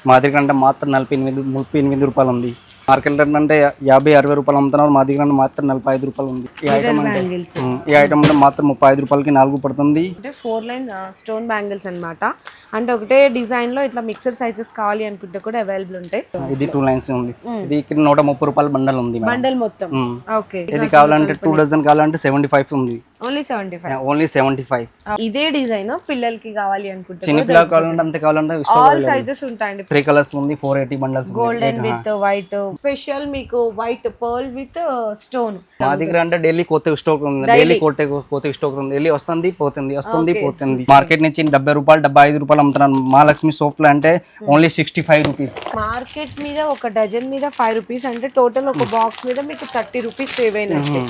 మా దగ్గర అంటే మాత్రం 38 రూపాయలు ఉంది. మార్కెట్ అంటే 50-60 రూపాయలు అమ్ముతున్నారు. మా దగ్గర మాత్రం 45 రూపాయలు ఉంది. ఈ ఐటమ్ అంటే మాత్రం 35 రూపాయలకి 4 పడుతుంది. అంటే 4 లైన్ స్టోన్ బ్యాంగిల్స్ అన్నమాట. అంటే ఒకటే డిజైన్ లో ఇట్లా మిక్సర్ సైజెస్ కావాలి అనుకుంటే కూడా అవైలబుల్ ఉంటాయి. ఇది 2 లైన్స్ ఉంది. ఇది ఇక్కడ 130 రూపాయల బండల్ ఉంది. బండల్ మొత్తం. ఓకే. ఇది కావాలంటే 2 డజన్ కావాలంటే 75 ఉంది. ఓన్లీ 75. ఓన్లీ 75. ఇదే డిజైన్ పిల్లలకి కావాలి అనుకుంటే చిన్న పిల్లలు కావాలంటే అంతే కావాలంటే ఆల్ సైజెస్ ఉంటాయండి. 3 కలర్స్ ఉంది. 480 bundles. Golden with white, special మీకు వైట్ పర్ల్ విత్ స్టోన్. మా దగ్గర అంటే డైలీ కొత్త స్టాక్ ఉంది. డైలీ కొత్త స్టాక్ ఉంది. డైలీ వస్తుంది పోతుంది. మార్కెట్ నుంచి 70 రూపాయలు 75 రూపాయలు అమ్ముతున్నాను. మహాలక్ష్మి సోప్ అంటే ఓన్లీ 65 రూపీస్. మార్కెట్ మీద ఒక డజన్ మీద 5 రూపీస్ అంటే టోటల్ ఒక బాక్స్ మీద మీకు 30 రూపీస్ సేవ్ అయినట్టు.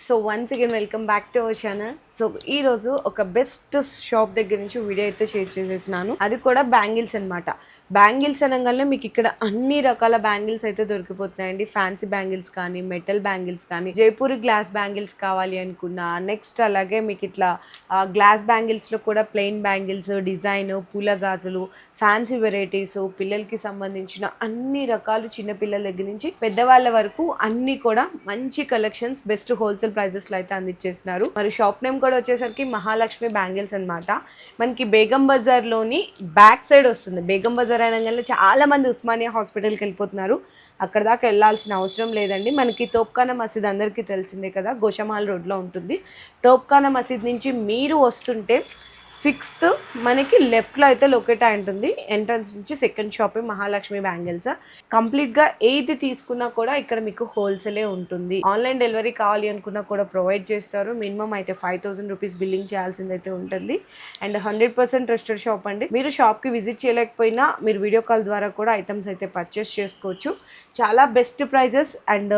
So once again welcome back to our channel. So ఈ రోజు ఒక బెస్ట్ షాప్ దగ్గర నుంచి వీడియో అయితే షేర్ చేసేసినాను. అది కూడా బ్యాంగిల్స్ అన్నమాట. బ్యాంగిల్స్ అనగానే మీకు ఇక్కడ అన్ని రకాల బ్యాంగిల్స్ అయితే దొరికిపోతున్నాయండి. ఫ్యాన్సీ బ్యాంగిల్స్ కానీ, మెటల్ బ్యాంగిల్స్ కానీ, జైపూరి గ్లాస్ బ్యాంగిల్స్ కావాలి అనుకున్నా, నెక్స్ట్ అలాగే మీకు ఇట్లా గ్లాస్ బ్యాంగిల్స్ లో కూడా ప్లెయిన్ బ్యాంగిల్స్, డిజైన్, పూల గాజులు, ఫ్యాన్సీ వెరైటీస్, పిల్లలకి సంబంధించిన అన్ని రకాలు, చిన్న పిల్లల దగ్గర నుంచి పెద్దవాళ్ళ వరకు అన్ని కూడా మంచి కలెక్షన్స్ బెస్ట్ హోల్సేల్ ప్రైజెస్ లో అయితే అందించేస్తున్నారు. మరి షాప్ నేమ్ కూడా వచ్చేసరికి మహాలక్ష్మి బ్యాంగిల్స్ అన్నమాట. మనకి బేగం బజార్ లోని బ్యాక్ సైడ్ వస్తుంది. బేగం బజార్ అనగానే చాలా మంది ఉస్మానియా హాస్పిటల్కి వెళ్ళిపోతున్నారు. అక్కడ దాకా వెళ్ళాల్సిన అవసరం లేదండి. మనకి తోప్ఖానా మసీద్ అందరికీ తెలిసిందే కదా, గోషామాల్ రోడ్లో ఉంటుంది. తోప్ఖానా మసీద్ నుంచి మీరు వస్తుంటే 6th మనకి లెఫ్ట్లో అయితే లొకేట్ అయి ఉంటుంది. ఎంట్రన్స్ నుంచి సెకండ్ షాప్ మహాలక్ష్మి బ్యాంగిల్స్. కంప్లీట్గా ఏది తీసుకున్నా కూడా ఇక్కడ మీకు హోల్సేలే ఉంటుంది. ఆన్లైన్ డెలివరీ కావాలి అనుకున్నా కూడా ప్రొవైడ్ చేస్తారు. మినిమం అయితే 5000 రూపీస్ బిల్లింగ్ చేయాల్సిందైతే ఉంటుంది. అండ్ 100% ట్రస్టెడ్ షాప్ అండి. మీరు షాప్కి విజిట్ చేయలేకపోయినా మీరు వీడియో కాల్ ద్వారా కూడా ఐటమ్స్ అయితే పర్చేస్ చేసుకోవచ్చు. చాలా బెస్ట్ ప్రైజెస్ అండ్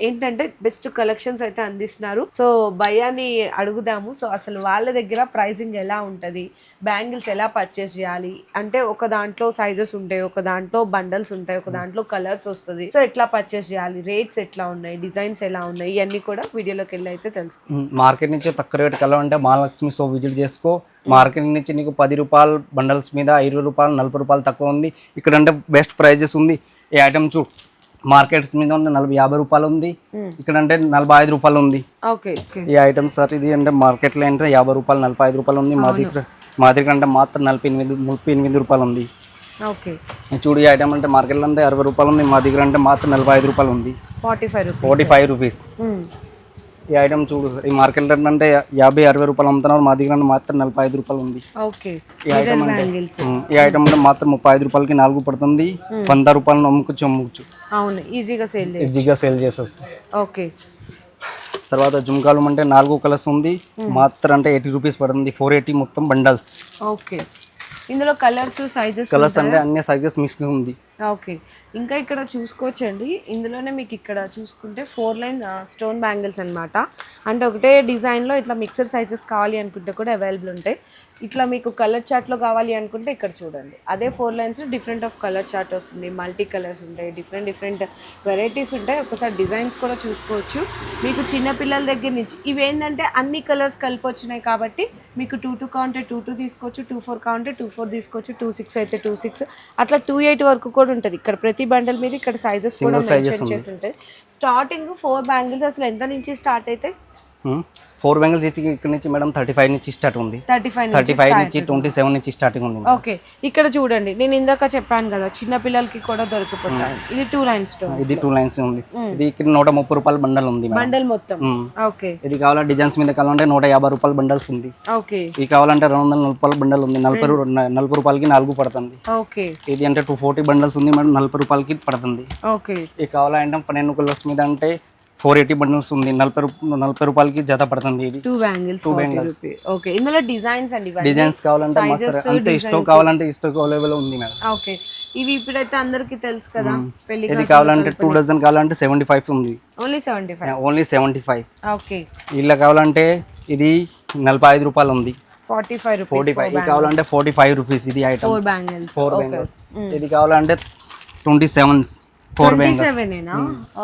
ఏంటంటే బెస్ట్ కలెక్షన్స్ అయితే అందిస్తున్నారు. సో భయాన్ని అడుగుదాము. సో అసలు వాళ్ళ దగ్గర ప్రైజింగ్ ఎలా ఉంటుంది, బ్యాంగిల్స్ ఎలా పర్చేస్ చేయాలి అంటే, ఒక దాంట్లో సైజెస్ ఉంటాయి, ఒక దాంట్లో బండల్స్ ఉంటాయి, ఒక దాంట్లో కలర్స్ వస్తుంది. సో ఎట్లా పర్చేస్ చేయాలి, రేట్స్ ఎట్లా ఉన్నాయి, డిజైన్స్ ఎలా ఉన్నాయి, ఇవన్నీ కూడా వీడియోలోకి వెళ్ళి అయితే తెలుసు. మార్కెట్ నుంచి తక్కువ రేట్ కలవంటే మహాలక్ష్మి షాప్ విజిట్ చేసుకో. మార్కెట్ నుంచి నీకు 10 రూపాయలు బండల్స్ మీద 20 రూపాయలు 40 రూపాయలు తక్కువ ఉంది. ఇక్కడ అంటే బెస్ట్ ప్రైజెస్ ఉంది. ఈ ఐటమ్ చూ మార్కెట్ మీద ఉంది 40-50 రూపాయలు ఉంది. ఇక్కడ అంటే 45 రూపాయలు ఉంది. ఈ ఐటమ్ సార్ ఇది అంటే మార్కెట్ లో అంటే 50 రూపాయలు 45 రూపాయలు ఉంది. మా దగ్గర అంటే మాత్రం 38 రూపాయలు ఉంది. చూడు ఈ ఐటమ్ అంటే మార్కెట్ లో అంటే 60 రూపాయలు ఉంది. మా దగ్గర అంటే మాత్రం 45 రూపాయలు ఉంది. 45 రూపీస్. ఈ ఐటమ్ చూడు ఈ మార్కెట్ అంటే 50-60 రూపాయలు అమ్ముతున్నారు. మా దగ్గర మాత్రం 45 రూపాయలు ఉంది. ఈ ఐటమ్ అంటే మాత్రం 35 రూపాయలకి 4 పడుతుంది. 100 రూపాయలు అమ్ముకోవచ్చు. ఈజీగా సేల్ చేసేస్తాం. తర్వాత జుమ్కాలు అంటే 4 కలర్స్ ఉంది. మాత్రం అంటే 80 రూపీస్ పడుతుంది. 480 మొత్తం బండల్స్. ఇందులో కలర్స్ అంటే అన్ని సైజెస్ మిక్స్ ఉంది. ఇంకా ఇక్కడ చూసుకోవచ్చండి. ఇందులోనే మీకు ఇక్కడ చూసుకుంటే 4 లైన్ స్టోన్ బ్యాంగిల్స్ అన్నమాట. అంటే ఒకటే డిజైన్లో ఇట్లా మిక్సర్ సైజెస్ కావాలి అనుకుంటే కూడా అవైలబుల్ ఉంటాయి. ఇట్లా మీకు కలర్ చార్ట్లో కావాలి అనుకుంటే ఇక్కడ చూడండి, అదే 4 lines different of colour chart వస్తుంది. మల్టీ కలర్స్ ఉంటాయి, డిఫరెంట్ వెరైటీస్ ఉంటాయి. ఒకసారి డిజైన్స్ కూడా చూసుకోవచ్చు. మీకు చిన్నపిల్లల దగ్గర నుంచి ఇవి ఏంటంటే అన్ని కలర్స్ కలిపి వచ్చినాయి కాబట్టి మీకు 2-2 కావాలంటే 2-2 తీసుకోవచ్చు, 2-4 కావాలంటే 2-4 తీసుకోవచ్చు, 2-6 అయితే 2-6 అట్లా 2-8 వరకు కూడా ఉంటుంది. ఇక్కడ ప్రతి బండల్ మీద ఇక్కడ సైజెస్ కూడా మెన్షన్ చేసి ఉంటాయి. స్టార్టింగ్ 4 బ్యాంగిల్స్ అసలు ఎంత నుంచి స్టార్ట్ అయితే 4 బ్యాంగిల్స్ ఇక్కడ నుంచి మేడం 35 నుంచి స్టార్ట్ ఉంది. 35 నుంచి 27 నుంచి స్టార్టింగ్ ఉంది. ఓకే, ఇక్కడ చూడండి నేను ఇందాక చెప్పాను కదా చిన్న పిల్లలకి కూడా దొరికిపోతాయి. ఇది 2 లైన్స్ ఇది 2 లైన్స్ ఉంది. ఇది ఇక్కడ 130 రూపాయల బండల్ ఉంది. బండల్ మొత్తం. ఓకే, ఇది కావాలంటే డిజైన్స్ మీద కావాలంటే 150 రూపాయల బండల్స్ ఉంది. ఓకే, ఇది కావాలంటే 240 రూపాయల బండల్ ఉంది. 40 రూపాయలకి 4 పడుతుంది. ఓకే, ఇది అంటే 240 బండల్స్ ఉంది మేడం, 40 రూపాయలకి పడుతుంది. ఓకే, ఇది కావాలంటే 12 కలర్స్ మీద అంటే 480 బండిల్స్ ఉంది. 40 రూపాయలకి జత పడుతుంది. ఇది 2 బ్యాంగిల్స్. ఓకే, ఇందులో డిజైన్స్ అండి. డిజైన్స్ కావాలంటే అంటే స్టాక్ కావాలంటే స్టాక్ అవైలబుల్ ఉంది మేడం. ఓకే, ఇవి ఇప్పుడైతే అందరికి తెలుసు కదా. ఇది కావాలంటే 2 డజన్ కావాలంటే 75 ఉంది. ఓన్లీ 75. ఓకే, ఇలా కావాలంటే ఇది 45 రూపాయలు ఉంది. 45. ఇది కావాలంటే 45 రూపీస్. ఇది ఐటమ్ 4 బ్యాంగిల్స్. ఇది కావాలంటే 27. Four bangles 27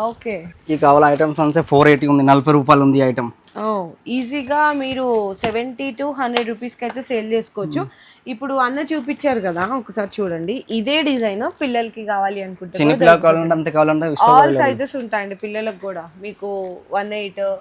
okay. ఈ కావాల ఐటమ్స్ అంటే 480 ఉంది, 40 రూపాయలు ఉంది ఐటమ్. ఈజీగా మీరు 70 to 100 రూపీస్కి అయితే సేల్ చేసుకోవచ్చు. ఇప్పుడు అన్న చూపించారు కదా, ఒకసారి చూడండి. ఇదే డిజైన్ పిల్లలకి కావాలి అనుకుంటే చిన్న పిల్లలు కావాలంటే అంతే కావాలంటే ఆల్ సైజెస్ ఉంటాయండి పిల్లలకు కూడా. మీకు 18,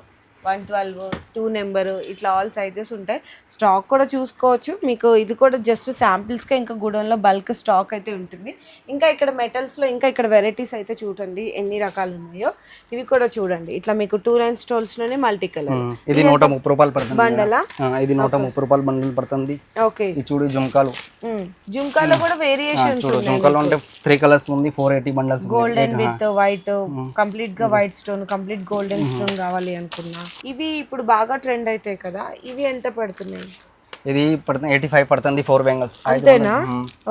112, 2 నెంబరు ఇట్లా ఆల్ సైజెస్ ఉంటాయి. స్టాక్ కూడా చూసుకోవచ్చు. మీకు ఇది కూడా జస్ట్ శాంపిల్స్కే, ఇంకా గూడెంలో బల్క్ స్టాక్ అయితే ఉంటుంది. ఇంకా ఇక్కడ మెటల్స్లో ఇంకా ఇక్కడ వెరైటీస్ అయితే చూడండి ఎన్ని రకాలు ఉన్నాయో. ఇవి కూడా చూడండి, ఇట్లా మీకు 2 లైన్ స్టోల్స్లోనే మల్టీ కలర్. ఇది 130 రూపాయలు పడుతుంది బండలా. ఇది 130 రూపాయలు బండల్ పడుతుంది. ఓకే. ఇది చూడు జుంకాలు. జుంకాలో కూడా వేరియేషన్స్ చూడు, జుంకాలో అంటే 3 కలర్స్ ఉంది, 480 bundles. Golden with white, complete గా white stone, complete golden stone కావాలి అనుకున్నా. ఇవి ఇప్పుడు బాగా ట్రెండ్ అవుతాయి కదా, ఇవి ఎంత పడుతున్నాయి? ఇది పడుతుంది 85 పడుతుంది 4 బ్యాంగిల్స్. అంతేనా?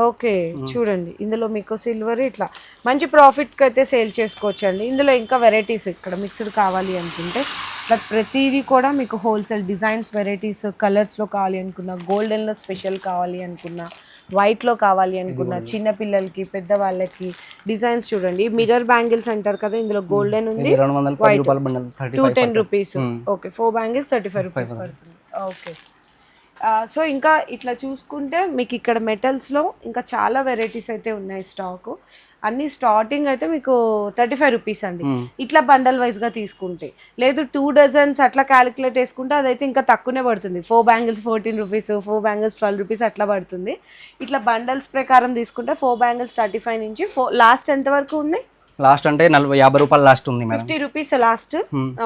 ఓకే. చూడండి ఇందులో మీకు సిల్వర్ ఇట్లా మంచి ప్రాఫిట్కి అయితే సేల్ చేసుకోవచ్చు అండి. ఇందులో ఇంకా వెరైటీస్ ఇక్కడ మిక్స్డ్ కావాలి అనుకుంటే ఇట్లా ప్రతిదీ కూడా మీకు హోల్సేల్ డిజైన్స్ వెరైటీస్ కలర్స్లో కావాలి అనుకున్నా, గోల్డెన్లో స్పెషల్ కావాలి అనుకున్నా, వైట్లో కావాలి అనుకున్నా, చిన్న పిల్లలకి పెద్దవాళ్ళకి డిజైన్స్ చూడండి. మిర్రర్ బ్యాంగిల్స్ అంటారు కదా, ఇందులో గోల్డెన్ ఉంది, 210 రూపాయల bundle 210 rupees. Okay. 4 bangles 35 rupees పడుతుంది. ఓకే. సో ఇంకా ఇట్లా చూసుకుంటే మీకు ఇక్కడ మెటల్స్లో ఇంకా చాలా వెరైటీస్ అయితే ఉన్నాయి. స్టాకు అన్ని స్టార్టింగ్ అయితే మీకు 35 రూపీస్ అండి, ఇట్లా బండల్ వైజ్గా తీసుకుంటే. లేదు 2 డజన్స్ అట్లా క్యాలిక్యులేట్ వేసుకుంటే అదైతే ఇంకా తక్కువనే పడుతుంది. 4 బ్యాంగిల్స్ 14 రూపీస్, 4 బ్యాంగిల్స్ 12 రూపీస్ అట్లా పడుతుంది. ఇట్లా బండల్స్ ప్రకారం తీసుకుంటే 4 బ్యాంగిల్స్ 35 నుంచి లాస్ట్ ఎంత వరకు ఉన్నాయి? లాస్ట్ అంటే 50 రూపాయలు లాస్ట్ ఉంది మేడం. 50 rupees last.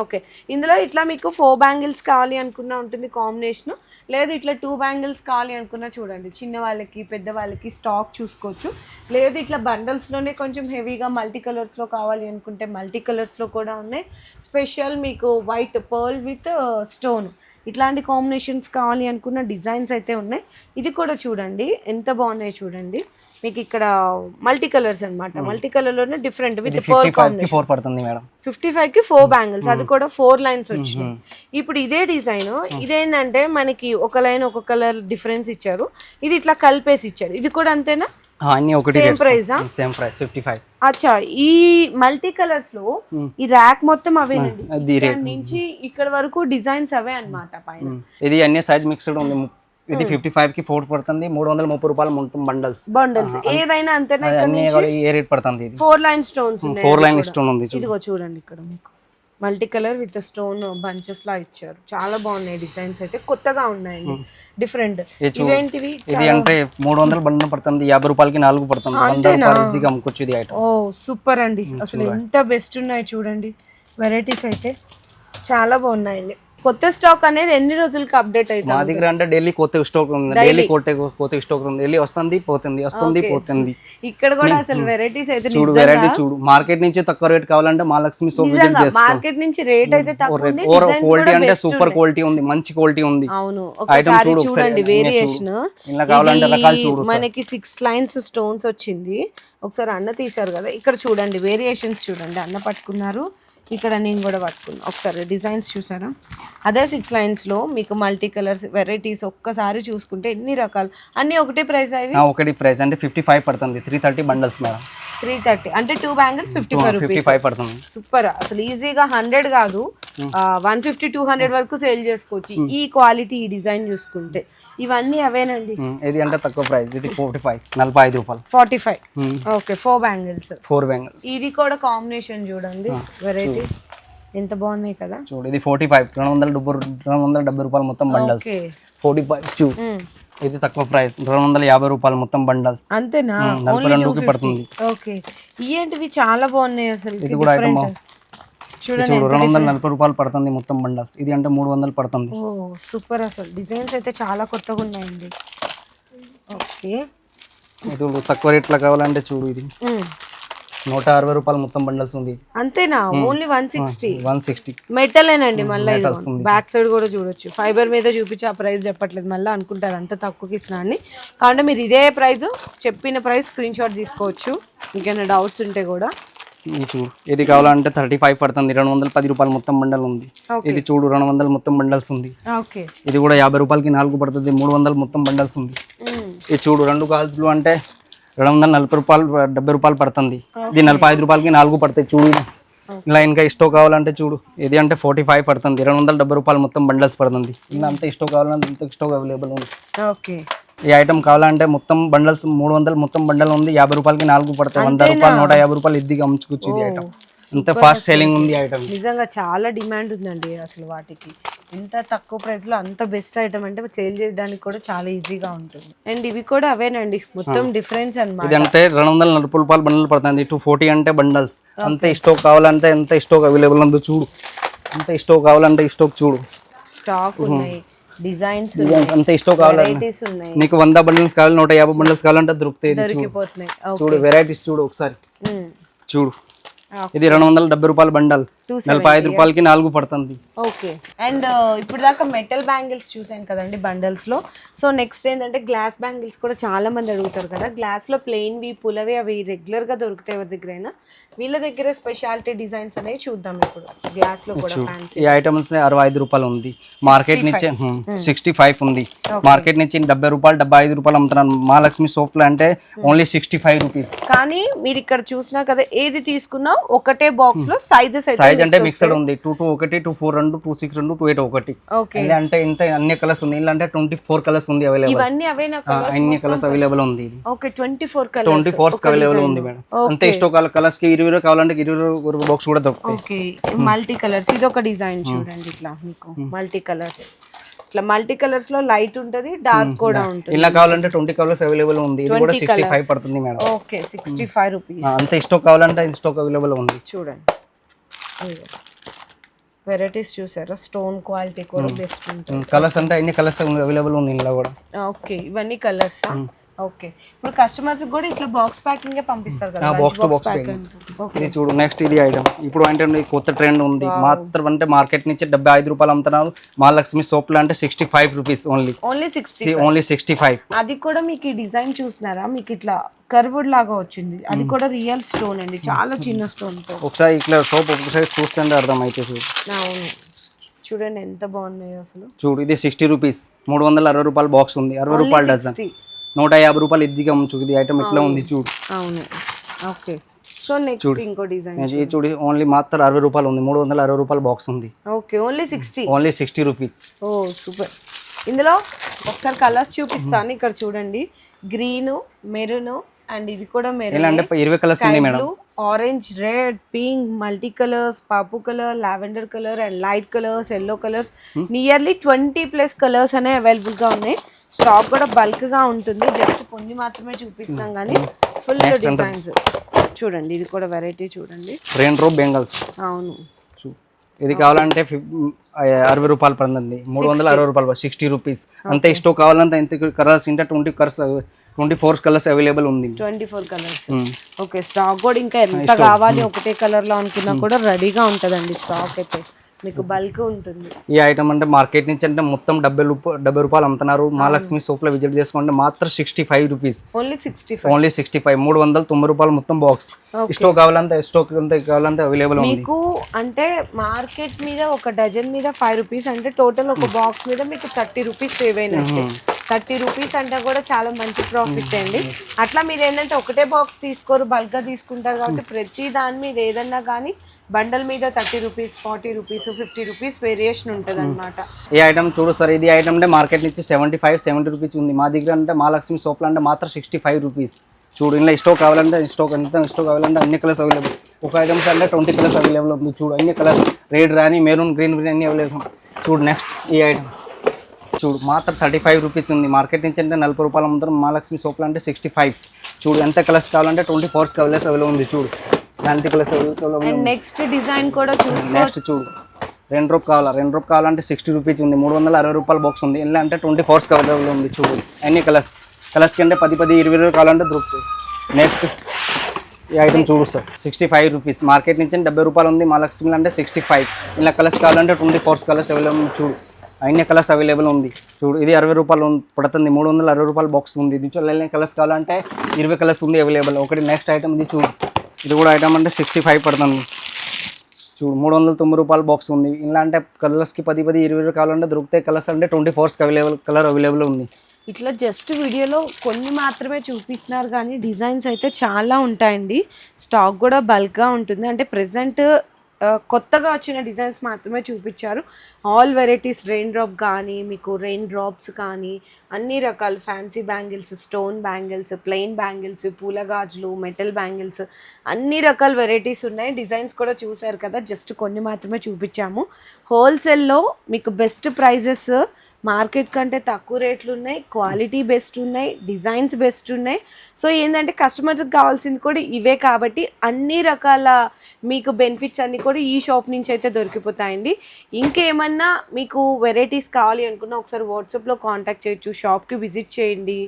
ఓకే. ఇందులో ఇట్లా మీకు 4 బ్యాంగిల్స్ కావాలి అనుకున్నా ఉంటుంది కాంబినేషన్. లేదు ఇట్లా 2 బ్యాంగిల్స్ కావాలి అనుకున్నా చూడండి, చిన్న వాళ్ళకి పెద్ద వాళ్ళకి స్టాక్ చూసుకోవచ్చు. లేదు ఇట్లా బండల్స్లోనే కొంచెం హెవీగా మల్టీ కలర్స్లో కావాలి అనుకుంటే మల్టీ కలర్స్లో కూడా ఉన్నాయి. స్పెషల్ మీకు వైట్ పర్ల్ విత్ స్టోన్ ఇట్లాంటి కాంబినేషన్స్ కావాలి అనుకున్న డిజైన్స్ అయితే ఉన్నాయి. ఇది కూడా చూడండి ఎంత బాగున్నాయి చూడండి. మీకు ఇక్కడ మల్టీ కలర్స్ అన్నమాట, మల్టీ కలర్ లోనే డిఫరెంట్ విత్ పర్ల్ కాంబినేషన్. 4 పడుతుంది మేడం. 55 కి 4 బ్యాంగిల్స్, అది కూడా 4 లైన్స్ వచ్చినాయి. ఇప్పుడు ఇదే డిజైన్ ఇదేంటంటే మనకి ఒక లైన్ ఒక కలర్ డిఫరెన్స్ ఇచ్చారు, ఇది ఇట్లా కలిపేసి ఇచ్చారు. ఇది కూడా అంతేనా? అన్ని ఒకటి సేమ్ ప్రైస్. Same price 55. అచ్చా. ఈ మల్టీ కలర్స్ లో ఈ ర్యాక్ మొత్తం అవేనండి, ఇక్కడ నుంచి ఇక్కడ వరకు డిజైన్స్ అవే అన్నమాట పైన. ఇది అన్ని సైజ్ మిక్స్డ్ ఉంది. ఇది 55 కి 4 పడుతుంది, 330 రూపాయలు మొత్తం బండల్స్. ఏదైనా అంతేనా? ఏ రేట్ పడుతుంది? ఇది 4 లైన్ స్టోన్స్ ఉన్నాయి. 4 లైన్ స్టోన్ ఉంది. ఇదిగో చూడండి ఇక్కడ మీకు multi colour with stone bunches లా ఇచ్చారు. చాలా బాగున్నాయి డిజైన్స్ అయితే, కొత్తగా ఉన్నాయండి, డిఫరెంట్. ఇవేంటివి? ఇది అంటే 300 బండల్ పడుతుంది, 50 రూపాయలకి 4 పడుతుంది. ఈజీగా అమ్ముకోవచ్చు ఇది ఐటమ్. ఓ సూపర్ అండి, అసలు ఎంత బెస్ట్ ఉన్నాయి చూడండి. వెరైటీస్ అయితే చాలా బాగున్నాయండి. కొత్త స్టాక్ అనేది ఎన్ని రోజులకి అప్డేట్ అవుతుంది? మా దగ్గర అంటే డైలీ కొత్త స్టాక్ ఉంది, డైలీ కొత్త స్టాక్ ఉంది, డైలీ వస్తుంది పోతుంది. ఇక్కడ కూడా అసలు వెరైటీస్ అయితే చూడు, వెరైటీ చూడు. మార్కెట్ నుంచి తక్కువ రేట్ కావాలంటే మహాలక్ష్మి సోప్ విజిట్ చేసుకో. మార్కెట్ నుంచి రేట్ అయితే తక్కువ ఉంది, క్వాలిటీ అంటే సూపర్ క్వాలిటీ ఉంది, మంచి క్వాలిటీ ఉంది. అవును, ఒకసారి చూడండి వేరియేషన్. ఇలా కావాలంటే రకాలు చూడు. మనకి 6 లైన్స్ స్టోన్స్ వచ్చింది. ఒకసారి అన్న తీశారు కదా, ఇక్కడ చూడండి వేరియేషన్స్ చూడండి. అన్న పట్టుకున్నారు, ఇక్కడ నేను కూడా పట్టుకున్నాను. ఒకసారి డిజైన్స్ చూసారా? అదే 6 లైన్స్లో మీకు మల్టీ కలర్స్ వెరైటీస్ ఒక్కసారి చూసుకుంటే ఎన్ని రకాలు. అన్నీ ఒకటే ప్రైస్ అవి? ఒకటి ప్రైస్ అంటే 55 పడుతుంది, 330 బండల్స్ మేడం. 330 అంటే 2 బ్యాంగిల్స్ 55 రూపీస్. 55 పడుతుంది. సూపర్. అసలు ఈజీగా 100 కాదు 150 200 వరకు సేల్ చేసుకోవచ్చు ఈ క్వాలిటీ, ఈ డిజైన్ చూసుకుంటే. ఇవన్నీ అవేనండి. ఇది అంటే తక్కువ ప్రైస్, ఇది 45 రూపాయలు. 45. ఓకే. 4 బ్యాంగిల్స్. ఇది కూడా కాంబినేషన్ చూడండి, వెరైటీ ఎంత బాగున్నాయి కదా. చూడు, ఇది 45 270 రూపాయలు మొత్తం బండల్స్. 45 ఇది తక్కువ ప్రైస్, 250 రూపాయలు మొత్తం బండల్స్. అంతేనా? 42 పడుతుంది. ఓకే. ఏంటివి చాలా బాగున్నాయి అసలు. ఇది కూడా ఐటమ్ చూడండి, 240 రూపాయలు పడుతుంది మొత్తం బండల్స్. ఇది అంటే 300 పడుతుంది. ఓ సూపర్. అసలు డిజైన్స్ అయితే చాలా కొత్తగా ఉన్నాయండి. ఓకే. ఇది తక్కువ రేట్లో కావాలంటే చూడు, ఇది 160 రూపాయలు మొత్తం బండల్స్ ఉంది. అంతేనా? ఓన్లీ 160 మెటల్ మెటలేనండి. మళ్ళీ బ్యాక్ సైడ్ కూడా చూడొచ్చు. ఫైబర్ మీద చూపించి ఆ ప్రైస్ చెప్పట్లేదు, మళ్ళీ అనుకుంటారు అంత తక్కువకి ఇస్తున్నా అని. కాబట్టి మీరు ఇదే ప్రైస్ చెప్పిన ప్రైస్ స్క్రీన్ షాట్ తీసుకోవచ్చు, ఇంకేమైనా డౌట్స్ ఉంటే కూడా. ఇది చూడు, ఇది కావాలంటే 35 పడుతుంది, 210 రూపాయలు మొత్తం బండల్ ఉంది. ఇది చూడు, 200 మొత్తం బండల్స్ ఉంది. ఇది కూడా 50 రూపాయలకి 4 పడుతుంది, 300 మొత్తం బండల్స్ ఉంది. ఇది చూడు, 2 గాజులు అంటే 240 రూపాయలు 70 రూపాయలు పడుతుంది. ఇది 45 రూపాయలకి 4 పడతాయి చూడు. ఇలా ఇంకా ఇష్టో కావాలంటే చూడు, ఇది అంటే 45 పడుతుంది. 270 రూపాయలు మొత్తం బండల్స్ పడుతుంది. ఇలా అంత ఇష్టో కావాలంటే అంత ఇష్టో అవైలబుల్ ఉంది. ఓకే, ఈ ఐటమ్ కావాలంటే మొత్తం బండల్స్ 300 మొత్తం బండల్ ఉంది. 50 రూపాయలకి 4 పడతాయి. 100 రూపాయలు 150 రూపాయలు ఇద్దిగా అమ్ముకోవచ్చు. ఇది ఐటమ్ అంత ఫాస్ట్ సెల్లింగ్ ఉంది ఐటమ్. నిజంగా చాలా డిమాండ్ ఉందండి అసలు వాటికి. ఎంత తక్కువ ప్రైస్ లో అంత బెస్ట్ ఐటమ్ అంటే సేల్ చేయడానికి కూడా చాలా ఈజీగా ఉంటుంది. అండ్ ఇవి కూడా అవేనండి, మొత్తం డిఫరెన్స్ అన్నమాట. ఇది అంటే 240 రూపాయలు బండల్ పడుతుంది. 240 అంటే బండల్స్. అంత స్టోక్ కావాలంటే ఎంత స్టోక్ అవైలబుల్ ఉందో చూడు. అంత స్టోక్ కావాలంటే స్టోక్ చూడు. స్టాక్ ఉన్నాయి, డిజైన్స్ అంత స్టోక్ కావాలంటే ఉన్నాయి. నీకు 100 బండల్స్ కావాలి, 150 బండల్స్ కావాలంటే దొరుకుతాయి. దొరికిపోతున్నాయి. చూడు వెరైటీస్ చూడు ఒకసారి చూడు. ఇది 270 రూపాయల బండల్, 45 రూపాయలకి 4 పడుతుంది. ఓకే, అండ్ ఇప్పుడు దాకా మెటల్ బ్యాంగిల్స్ చూసాను కదండి బండల్స్ లో. సో నెక్స్ట్ ఏంటంటే గ్లాస్ బ్యాంగిల్స్ కూడా చాలా మంది అడుగుతారు కదా. గ్లాస్ లో ప్లెయిన్ వి పులవి అవి రెగ్యులర్ గా దొరుకుతాయి ఎవరి దగ్గరైనా. వీళ్ళ దగ్గర స్పెషాలిటీ డిజైన్స్ అనేవి చూద్దాం ఇప్పుడు. గ్లాస్ లో కూడా ఫ్యాన్సీ ఈ ఐటమ్స్ 65 రూపాయలు ఉంది. మార్కెట్ నుంచి 65 ఉంది. మార్కెట్ నుంచి 70 రూపాయలు 75 రూపాయలు అమ్ముతున్నాను. మహాలక్ష్మి సోప్ లో అంటే ఓన్లీ 65 రూపీస్. కానీ మీరు ఇక్కడ చూసినా కదా, ఏది తీసుకున్నా ఒకటే బాక్స్ లో సైజెస్ సైజ్ అంటే మిక్స్డ్ ఉంది. 221, 242, 262, 281. ఓకే, అంటే ఇంత అన్ని కలర్స్ ఉంది. ఇలా అంటే 24 కలర్స్ ఉంది అవైలబుల్. ఇవన్నీ అవేనా కలర్స్? అన్ని కలర్స్ అవైలబుల్ ఉంది. ఓకే, 24 కలర్స్ 24 అవైలబుల్ ఉంది మేడం. అంతే స్టాక్ కలర్స్ కి 20 కావాలంటే 20 బాక్స్ కూడా దొరుకుతాయి. Okay, multi colours. ఇది ఒక డిజైన్ చూడండి, ఇట్లా మీకు మల్టీ కలర్స్. ఇట్లా మల్టీ కలర్స్ లో లైట్ ఉంటది, డార్క్ కూడా ఉంటుంది. ఇలా కావాలంటే 20 కలర్స్ అవైలబుల్ ఉంది. ఇది కూడా 65 పడుతుంది మేడం. Okay, 65 rupees. అంతే స్టాక్ కావాలంటే స్టాక్ అవైలబుల్ ఉంది. చూడండి వెరైటీస్ చూసారా, స్టోన్ క్వాలిటీ కూడా బెస్ట్ ఉంటుంది. కలర్స్ అంటే అన్ని కలర్స్ అవైలబుల్ ఉంది ఇందులో కూడా. ఓకే, ఇవన్నీ కలర్స్. ఓకే, ఇప్పుడు కస్టమర్స్ కూడా ఇట్లా బాక్స్ ప్యాకింగ్ పంపిస్తారు కదా, బాక్స్ టు బాక్స్. ఇది చూడు నెక్స్ట్ ఇది ఐటమ్. ఇప్పుడు అంటే కొత్త ట్రెండ్ ఉంది. మాత్రం అంటే మార్కెట్ నుంచి 75 రూపాయలు అమ్ముతున్నారు. మహాలక్ష్మి సోప్ లో అంటే 65 రూపీస్ ఓన్లీ. ఓన్లీ 65. అది కూడా మీకు ఈ డిజైన్ చూసినారా, మీకు ఇట్లా కర్వ్డ్ లాగా వచ్చింది. అది కూడా రియల్ స్టోన్ అండి, చాలా చిన్న స్టోన్ తో. ఒకసారి ఇట్లా సోప్ ఒకసారి చూస్తుంటే అర్థం అయితే చూడు. అవును, చూడండి ఎంత బాగున్నాయి అసలు. చూడు ఇది 60 రూపీస్. 360 రూపాయలు బాక్స్ ఉంది. 60 రూపాయలు డజన్. 150 రూపాయలు ఇదిగా అమ్ముచు. ఇది ఐటమ్ ఇట్లా ఉంది చూడు. అవును, ఓకే. సో నెక్స్ట్ ఇంకో డిజైన్ చూడు. ఓన్లీ మాత్రం 60 రూపాయలు ఉంది. 360 రూపాయలు బాక్స్ ఉంది. Okay, only 60. Only 60 rupees. Oh super. ఇందులో ఒకసారి కలర్స్ చూపిస్తాను. ఇక్కడ చూడండి, గ్రీన్, మెరూన్, అండ్ ఇది కూడా మెరూన్. అంటే 20 కలర్స్ ఉంది madam. Orange, red, pink, multi colours, purple colour, lavender colour, and light colours, yellow colours, nearly 20+ colours అనేవి అవైలబుల్ గా ఉన్నాయి. స్టాక్ కూడా బల్క్ గా ఉంటుంది. జస్ట్ కొన్ని మాత్రమే చూపిస్తున్నాం కానీ ఫుల్ డిజైన్స్ చూడండి. ఇది కూడా వెరైటీ చూడండి, రెయిన్ డ్రాప్ బెంగల్స్. అవును, ఇది కావాలంటే 60 రూపాయలు పడుతుంది. 360 రూపాయలు 60 రూపీస్. అంతే స్టోక్ కావాలంటే ఇంత కలర్స్ ఇంకా 24 కలర్స్ అవైలబుల్ ఉంది. 24 కలర్స్. ఓకే, స్టాక్ కూడా ఇంకా ఎంత కావాలి ఒకటే కలర్ లో అనుకున్నా కూడా రెడీగా ఉంటదండి. స్టాక్ అయితే మీకు బల్క్ ఉంటుంది. ఈ ఐటమ్ అంటే మార్కెట్ నుంచి అంటే మొత్తం 70 రూపాయలు అమ్ముతున్నారు. మహాలక్ష్మి సోప్ లో విజిట్ చేసుకుంటే మాత్రం 65 రూపీస్. ఓన్లీ 65. ఓన్లీ 65. 390 రూపాయలు మొత్తం బాక్స్. స్టోక్ కావాలంటే స్టోక్ కావాలంటే అవైలబుల్ ఉంది మీకు. అంటే మార్కెట్ మీద ఒక డజన్ మీద 5 రూపీస్ అంటే టోటల్ ఒక బాక్స్ మీద మీకు 30 రూపీస్ సేవ్ అయినట్టు. 30 రూపీస్ అంటే కూడా చాలా మంచి ప్రాఫిట్ అండి. అట్లా మీరు ఏంటంటే ఒకటే బాక్స్ తీసుకోరు, బల్క్ గా తీసుకుంటారు కాబట్టి ప్రతి దాని మీద ఏదన్నా కానీ బండల్ మీద 30 రూపీస్, 40 రూపీస్, 50 రూపీస్ వేరియేషన్ ఉంటుంది అనమాట. ఈ ఐటమ్ చూడు సార్. ఇది ఐటమ్ అంటే మార్కెట్ నుంచి 70 రూపీస్ ఉంది. మా దగ్గర అంటే మహాలక్ష్మి సోప్లో అంటే మాత్రం 65 రూపీస్. చూడు ఇలా స్టోక్ కావాలంటే స్టోక్ ఎంత స్టోక్ కావాలంటే అన్ని కలర్స్ అవైలబుల్. ఒక ఐటమ్స్ అంటే 20 కలర్స్ అవైలబుల్ ఉంది. చూడు అన్ని కలర్స్, రెడ్ రాని, మెరూన్, గ్రీన్ అన్ని అవైలబుల్. చూడు నెక్స్ట్ ఈ ఐటమ్స్ చూడు మాత్రం 35 రూపీస్ ఉంది. మార్కెట్ నుంచి అంటే 40 రూపాయలు అమ్ముతారు. మహాలక్ష్మి సోప్లో అంటే 65. చూడు ఎంత కలర్స్ కావాలంటే 24 కలర్స్ అవైలబుల్ ఉంది. చూడు నెక్స్ట్ డిజైన్ కూడా నెక్స్ట్ చూడు. 2 రూపాయలు కావాలా? 2 రూపాయలు కావాలంటే 60 రూపీస్ ఉంది. 360 రూపాయలు బాక్స్ ఉంది. ఎలా అంటే 24 అవైలబుల్ ఉంది. చూడు అన్ని కలర్స్ కంటే 10, 20 కావాలంటే దొరుకుతాయి. నెక్స్ట్ ఈ ఐటమ్ చూడు సార్, 65 రూపీస్. మార్కెట్ నుంచి 70 రూపాయలు ఉంది. మహాలక్ష్మిలో అంటే 65. ఇలా కలర్స్ కావాలంటే 24 కలర్స్ అవైలబుల్ ఉంది. చూడు అన్ని కలర్స్ అవైలబుల్ ఉంది. చూడు ఇది 60 రూపాయలు పడుతుంది. 360 రూపాయలు బాక్స్ ఉంది. ఇది చూడాలి కలర్స్ కావాలంటే 20 కలర్స్ ఉంది అవైలబుల్. ఒకటి నెక్స్ట్ ఐటమ్ ఇది చూడు. ఇది కూడా ఐటమ్ అంటే 65 పడుతుంది. చూడు 390 రూపాయలు బాక్స్ ఉంది. ఇలా అంటే కలర్స్కి 10, 20 కావాలంటే దొరుకుతాయి. కలర్స్ అంటే 24 కలర్ అవైలబుల్ ఉంది. ఇట్లా జస్ట్ వీడియోలో కొన్ని మాత్రమే చూపిస్తున్నారు కానీ డిజైన్స్ అయితే చాలా ఉంటాయండి. స్టాక్ కూడా బల్క్గా ఉంటుంది. అంటే ప్రెసెంట్ కొత్తగా వచ్చిన డిజైన్స్ మాత్రమే చూపించారు. ఆల్ వెరైటీస్ రెయిన్ డ్రాప్ కానీ, మీకు రెయిన్ డ్రాప్స్ కానీ, అన్ని రకాల fancy bangles, stone bangles, plain bangles, పూల గాజులు, మెటల్ బ్యాంగిల్స్, అన్ని రకాల వెరైటీస్ ఉన్నాయి. డిజైన్స్ కూడా చూసారు కదా, జస్ట్ కొన్ని మాత్రమే చూపించాము. హోల్సేల్లో మీకు బెస్ట్ ప్రైజెస్, మార్కెట్ కంటే తక్కువ రేట్లు ఉన్నాయి, క్వాలిటీ బెస్ట్ ఉన్నాయి, డిజైన్స్ బెస్ట్ ఉన్నాయి. సో ఏంటంటే కస్టమర్స్కి కావాల్సింది కూడా ఇవే కాబట్టి అన్ని రకాల మీకు బెనిఫిట్స్ అన్నీ కూడా ఈ షాప్ నుంచి అయితే దొరికిపోతాయండి. ఇంకేమన్నా మీకు వెరైటీస్ కావాలి అనుకున్నా ఒకసారి వాట్సాప్లో కాంటాక్ట్ చేయొచ్చు, షాప్కి విజిట్ చేయండి.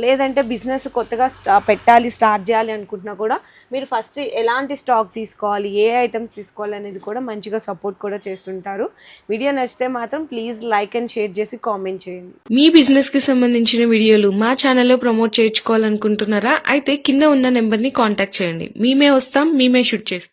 లేదంటే బిజినెస్ కొత్తగా పెట్టాలి, స్టార్ట్ చేయాలి అనుకుంటున్నా కూడా మీరు ఫస్ట్ ఎలాంటి స్టాక్ తీసుకోవాలి, ఏ ఐటమ్స్ తీసుకోవాలి అనేది కూడా మంచిగా సపోర్ట్ కూడా చేస్తుంటారు. వీడియో నచ్చితే మాత్రం ప్లీజ్ లైక్ అండ్ షేర్ చేసి కామెంట్ చేయండి. మీ బిజినెస్ కి సంబంధించిన వీడియోలు మా ఛానల్లో ప్రమోట్ చేయించుకోవాలనుకుంటున్నారా? అయితే కింద ఉన్న నెంబర్ ని కాంటాక్ట్ చేయండి. మేమే వస్తాం, మేమే షూట్ చేస్తాం.